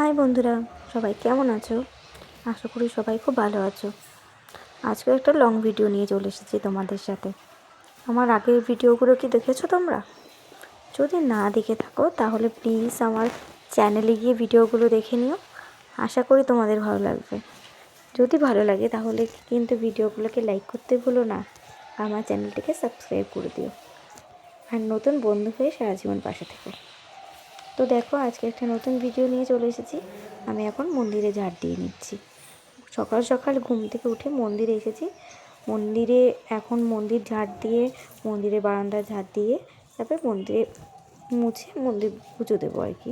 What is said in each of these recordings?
High বন্ধুরা, সবাই কেমন আছো? আশা করি সবাই খুব ভালো আছো। আজকে একটা লং ভিডিও নিয়ে চলে এসেছি তোমাদের সাথে। আমার আগের ভিডিওগুলো কি দেখেছো তোমরা? যদি না দেখে থাকো তাহলে প্লিজ আমার চ্যানেলে গিয়ে ভিডিওগুলো দেখে নিও। আশা করি তোমাদের ভালো লাগবে। যদি ভালো লাগে তাহলে কিন্তু ভিডিওগুলোকে লাইক করতে ভুলো না, আমার চ্যানেলটিকে সাবস্ক্রাইব করে দিও, আর নতুন বন্ধু হয়ে সারা জীবন পাশে থেকো। তো দেখো, আজকে একটা নতুন ভিডিও নিয়ে চলে এসেছি। আমি এখন মন্দিরে ঝাড় দিয়ে নিচ্ছি। সকাল সকাল ঘুম থেকে উঠে মন্দিরে এসেছি। মন্দিরে এখন মন্দির ঝাড় দিয়ে, মন্দিরে বারান্দা ঝাড় দিয়ে তারপরে মন্দিরে মুছে মন্দির পুজো দেবো আর কি।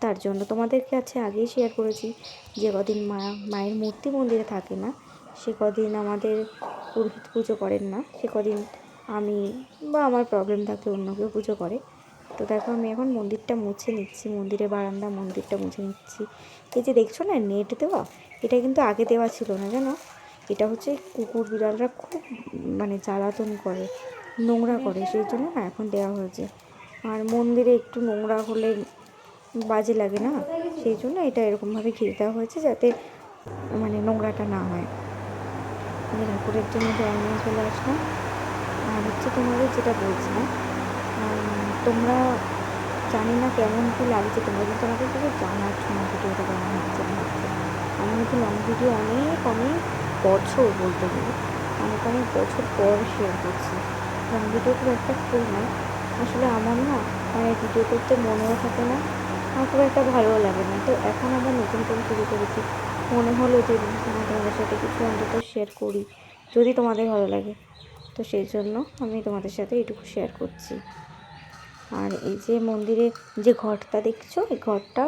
তার জন্য তোমাদেরকে আগেই শেয়ার করেছি যে কদিন মায়ের মূর্তি মন্দিরে থাকে না, সে কদিন আমাদের পুরোহিত পুজো করেন না, সে কদিন আমি বা আমার প্রবলেম থাকলে অন্য কেউ পুজো করে। তো দেখো, আমি এখন মন্দিরটা মুছে নিচ্ছি, মন্দিরের বারান্দা মন্দিরটা মুছে নিচ্ছি। এই যে দেখছো না নেট দেওয়া, এটা কিন্তু আগে দেওয়া ছিল না, জানো। এটা হচ্ছে কুকুর বিড়ালরা খুব জ্বালাতন করে, নোংরা করে, সেই জন্য না এখন দেওয়া হয়েছে। আর মন্দিরে একটু নোংরা হলে বাজে লাগে না, সেই জন্য এটা এরকমভাবে ঘিরে দেওয়া হয়েছে যাতে নোংরাটা না হয়। ঠাকুরের জন্য জল নিয়ে চলে আসলাম। আর তোমাদের যেটা বলছিলাম, তোমরা জানি না কেমন কী লাগছে, তোমরা কিন্তু আমাকে কিছু জানাচ্ছ না ভিডিওটা কেমন হচ্ছে না হচ্ছে। আমি কিন্তু লং ভিডিও অনেক বছর, বলতে গেলে অনেক বছর পর শেয়ার করছি। লং ভিডিও খুব একটা ফুল নয় আসলে। আমার না ভিডিও করতে মনেও থাকে না, আমার খুব একটা ভালোও লাগে না। তো এখন আবার নতুন করে শুরু করেছি, মনে হলো যে তোমাদের সাথে কিছু অন্তত শেয়ার করি, যদি তোমাদের ভালো লাগে। তো সেই জন্য আমি তোমাদের সাথে এটুকু শেয়ার করছি। আর এই যে মন্দিরে যে ঘরটা দেখছো, এই ঘরটা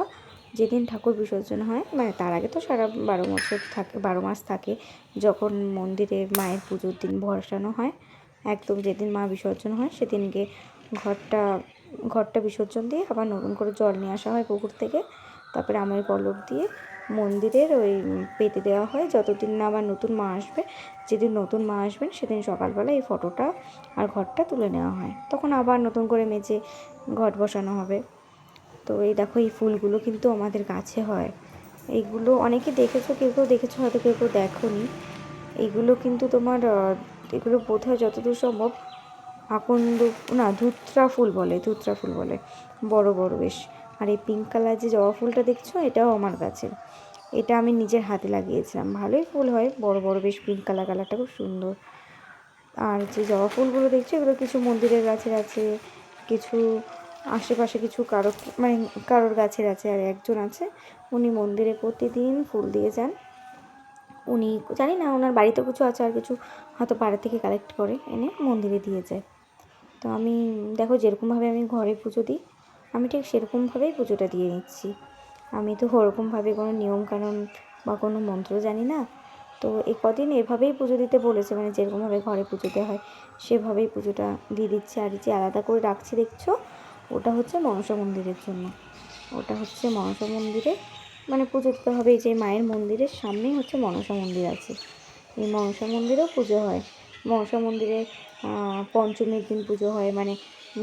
যেদিন ঠাকুর বিসর্জন হয়, তার আগে তো সারা 12 বছর থাকে, 12 মাস থাকে। যখন মন্দিরে মায়ের পুজোর দিন বসানো হয়, একদম যেদিন মা বিসর্জন হয় সেদিনকে ঘরটা বিসর্জন দিয়ে আবার নতুন করে জল নিয়ে আসা হয় পুকুর থেকে। তারপরে আমের পল্লব দিয়ে মন্দিরের ওই পেতে দেওয়া হয়, যতদিন না আবার নতুন মা আসবে। যেদিন নতুন মা আসবেন সেদিন সকালবেলা এই ফটোটা আর ঘরটা তুলে নেওয়া হয়, তখন আবার নতুন করে মেজে ঘট বসানো হবে। তো এই দেখো, এই ফুলগুলো কিন্তু আমাদের গাছে হয়। এইগুলো অনেকে দেখেছো, কেউ কেউ দেখেছো হয়তো, কেউ কেউ দেখোনি। এইগুলো কিন্তু তোমার এগুলো বোধহয় যতদূর সম্ভব আকন্দ না, ধুত্রা ফুল বলে, বড় বড় বেশ। আর এই পিঙ্ক কালার যে জবা ফুলটা দেখছো, এটাও আমার গাছের। এটা আমি নিজের হাতে লাগিয়েছিলাম, ভালোই ফুল হয়, বড় বড় বেশ পিঙ্ক কালারটা খুব সুন্দর। আর যে জবা ফুলগুলো দেখছো, এগুলো কিছু মন্দিরের গাছের আছে, কিছু আশেপাশে কিছু কারোর গাছের আছে। আর একজন আছে, উনি মন্দিরে প্রতিদিন ফুল দিয়ে যান। উনি জানি না ওনার বাড়িতে কিছু আছে, আর কিছু হয়তো পাড়া থেকে কালেক্ট করে এনে মন্দিরে দিয়ে যায়। তো আমি দেখো, যেরকমভাবে আমি ঘরে পুজো দিই, আমি ঠিক সেরকমভাবেই পুজোটা দিয়ে নিচ্ছি। আমি তো ওরকমভাবে কোনো নিয়মকানুন বা কোনো মন্ত্র জানি না। তো এই কদিন এভাবেই পুজো দিতে বলেছে, যেরকমভাবে ঘরে পুজো দেওয়া হয় সেভাবেই পুজোটা দিয়ে দিচ্ছি। আর যে আলাদা করে রাখছি দেখছো, ওটা হচ্ছে মনসা মন্দিরের জন্য। ওটা হচ্ছে মনসা মন্দিরে পুজো দিতে হবে। এই যে মায়ের মন্দিরের সামনেই হচ্ছে মনসা মন্দির আছে, এই মনসা মন্দিরেও পুজো হয়। মনসা মন্দিরে পঞ্চমীর দিন পুজো হয়,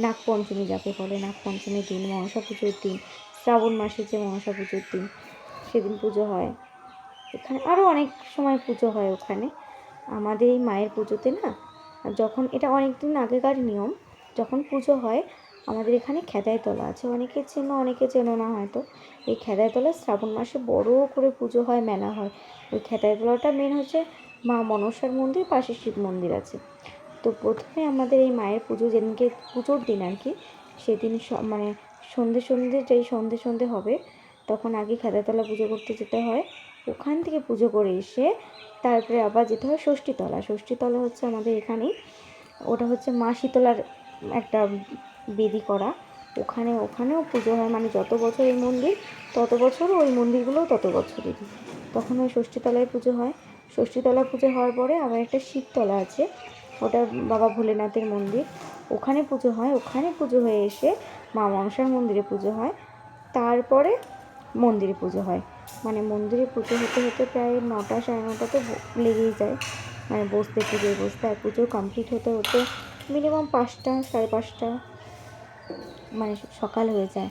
নাগ পঞ্চমী যাকে বলে, নাগ পঞ্চমীর দিন, মনসা পুজোর দিন, শ্রাবণ মাসের যে মনসা পুজোর দিন সেদিন পুজো হয়। এখানে আরও অনেক সময় পুজো হয় ওখানে। আমাদের এই মায়ের পুজোতে না, যখন এটা অনেক দিন আগেকার নিয়ম, যখন পুজো হয় আমাদের এখানে খেদাই তলা আছে, অনেকে চেনো অনেকে চেনো না হয়তো। এই খেদাই তলা শ্রাবণ মাসে বড় করে পুজো হয়, মেলা হয়। ওই খেদাই তলাটা মেন হচ্ছে মা মনসার মন্দির, পাশে শিব মন্দির আছে। তো প্রথমে আমাদের এই মায়ের পুজো যেদিনকে পুজোর দিন আর কি, সেদিন সন্ধে হবে, তখন আগে খেদাতলা পুজো করতে যেতে হয়। ওখান থেকে পুজো করে এসে তারপরে আবার যেতে হয় ষষ্ঠীতলা হচ্ছে আমাদের এখানেই, ওটা হচ্ছে মা শীতলার একটা বেদি করা, ওখানেও পুজো হয়। যত বছর এই মন্দির তত বছর, ওই মন্দিরগুলোও তত বছরই। তখন ওই ষষ্ঠীতলায় পুজো হয়। ষষ্ঠীতলা পুজো হওয়ার পরে আবার একটা শিবতলা আছে, ওটা বাবা ভোলেনাথের মন্দির, ওখানে পুজো হয়। ওখানে পুজো হয়ে এসে মা মনসার মন্দিরে পুজো হয়, তারপরে মন্দিরে পুজো হয়। মন্দিরে পুজো হতে হতে প্রায় 9টা 9:30 তো লেগেই যায়, পুজোয় বসতে। আর পুজো কমপ্লিট হতে হতে মিনিমাম 5টা 5:30 সকাল হয়ে যায়।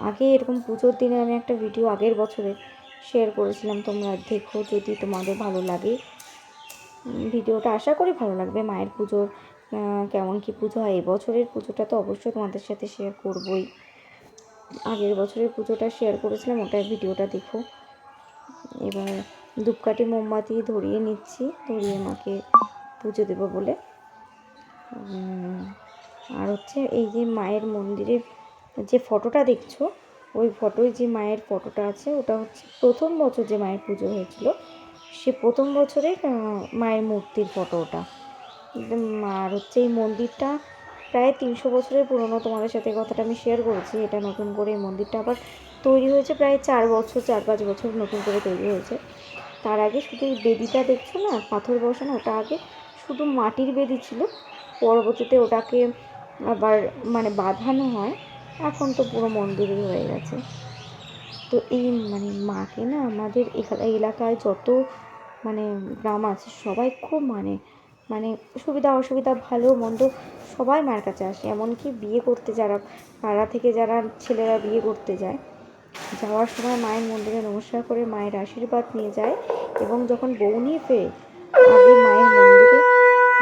আগে এরকম পুজোর দিনে আমি একটা ভিডিও আগের বছরে শেয়ার করেছিলাম, তোমরা দেখো যদি তোমাদের ভালো লাগে। ভিডিওটা আশা করি ভালো লাগবে। মায়ের পুজোর কেমন কি পুজো হয়, এবছরের পুজোটা তো অবশ্যই তোমাদের সাথে শেয়ার করবই। আগের বছরের পুজোটা শেয়ার করেছিলাম, ওটার ভিডিওটা দেখো। এবার ধূপকাঠি মোমবাতি ধরিয়ে নিচ্ছি, ধরিয়ে মাকে পুজো দেবো বলে। আর হচ্ছে এই যে মায়ের মন্দিরের যে ফটোটা দেখছো, ওই ফটোয় যে মায়ের ফটোটা আছে, ওটা হচ্ছে প্রথম বছর যে মায়ের পুজো হয়েছিল সে প্রথম বছরের মায়ের মূর্তির ফটো ওটা। আর হচ্ছে এই মন্দিরটা প্রায় 300 বছরের পুরনো, তোমাদের সাথে কথাটা আমি শেয়ার করেছি। এটা নতুন করে এই মন্দিরটা আবার তৈরি হয়েছে প্রায় 4-5 বছর নতুন করে তৈরি হয়েছে। তার আগে শুধু এই বেদিটা দেখছো না, পাথর বসানো, ওটা আগে শুধু মাটির বেদি ছিল। পরবর্তীতে ওটাকে আবার মানে বাঁধানো হয়, এখন তো পুরো মন্দিরই হয়ে গেছে। তো এই মানে মাকে না আমাদের এলাকায় যত মানে গ্রাম আছে সবাই খুব মানে সুবিধা অসুবিধা ভালো মন্দ সবাই মায়ের কাছে আসে। এমনকি বিয়ে করতে যারা পাড়া থেকে যারা ছেলেরা বিয়ে করতে যায়, যাওয়ার সময় মায়ের মন্দিরে নমস্কার করে মায়ের আশীর্বাদ নিয়ে যায়। এবং যখন বউ নিয়ে ফেরে আগে মায়ের মন্দিরে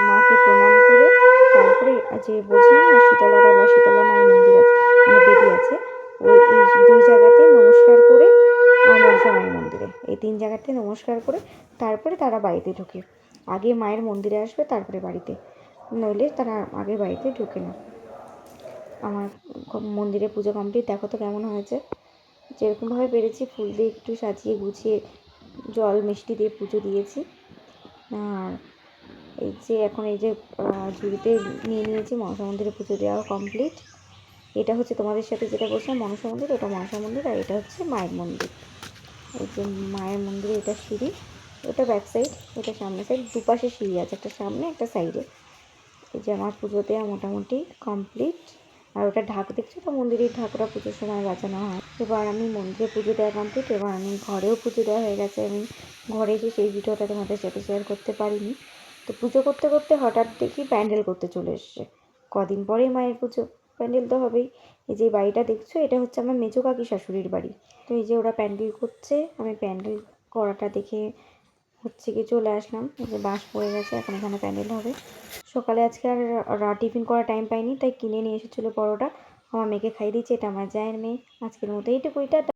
মাকে প্রণাম করে তারপরে যে বলছিলাম না শীতলা মায়ের মন্দির আছে, মানে বেদি আছে, ওই এই 2 জায়গাতে নমস্কার করে, আর মনসা মায়ের মন্দিরে, এই 3 জায়গাতে নমস্কার করে তারপরে তারা বাড়িতে ঢোকে। আগে মায়ের মন্দিরে আসবে তারপরে বাড়িতে, নইলে তারা আগে বাড়িতে ঢোকে না। আমার মন্দিরে পুজো কমপ্লিট, দেখো তো কেমন হয়েছে। যেরকমভাবে পেরেছি ফুল দিয়ে একটু সাজিয়ে গুছিয়ে জল মিষ্টি দিয়ে পুজো দিয়েছি। আর এই যে এখন এই যে ঝুড়িতে নিয়ে নিয়েছি, মনসা মন্দিরে পুজো দেওয়া কমপ্লিট। এটা হচ্ছে তোমাদের সাথে যেটা বলছিলাম মনসা মন্দির, ওটা মনসা মন্দির, আর এটা হচ্ছে মায়ের মন্দির। এই যে মায়ের মন্দিরে এটা সিঁড়ি, ওটা ব্যাক সাইড, এটা সামনে সাইড, দুপাশে সিঁড়ি আছে, একটা সামনে একটা সাইডে। এই যে আমার পুজো দেওয়া মোটামুটি কমপ্লিট। আর ওটা ঢাক দেখছো তো, মন্দিরের ঢাকটা পুজোর সময় বাঁচানো হয়। এবার আমি মন্দিরে পুজো দেওয়া কমপ্লিট, এবার আমি ঘরেও পুজো দেওয়া হয়ে গেছে। আমি ঘরে এসে সেই ভিডিওটা তোমাদের সাথে শেয়ার করতে পারিনি। তো পুজো করতে করতে হঠাৎ দেখি প্যান্ডেল করতে চলে এসছে। কদিন পরেই মায়ের পুজো, প্যান্ডেল তো হবেই। এই যে বাড়িটা দেখছো, এটা হচ্ছে আমার মেজো কাকি শাশুড়ির বাড়ি। তো এই যে ওরা প্যান্ডেল করছে, আমি প্যান্ডেল করাটা দেখে হচ্ছে কি চলে আসলাম। এই যে বাঁশ পড়ে গেছে, এখন এখানে প্যান্ডেল হবে। সকালে আজকে আর টিফিন করার টাইম পাইনি, তাই কিনে নিয়ে এসেছিলো পরোটা, আমার মেয়েকে খাইয়ে দিয়েছি। এটা আমার জায়ের মেয়ে। আজকের মতো এইটুকুই, টাটা।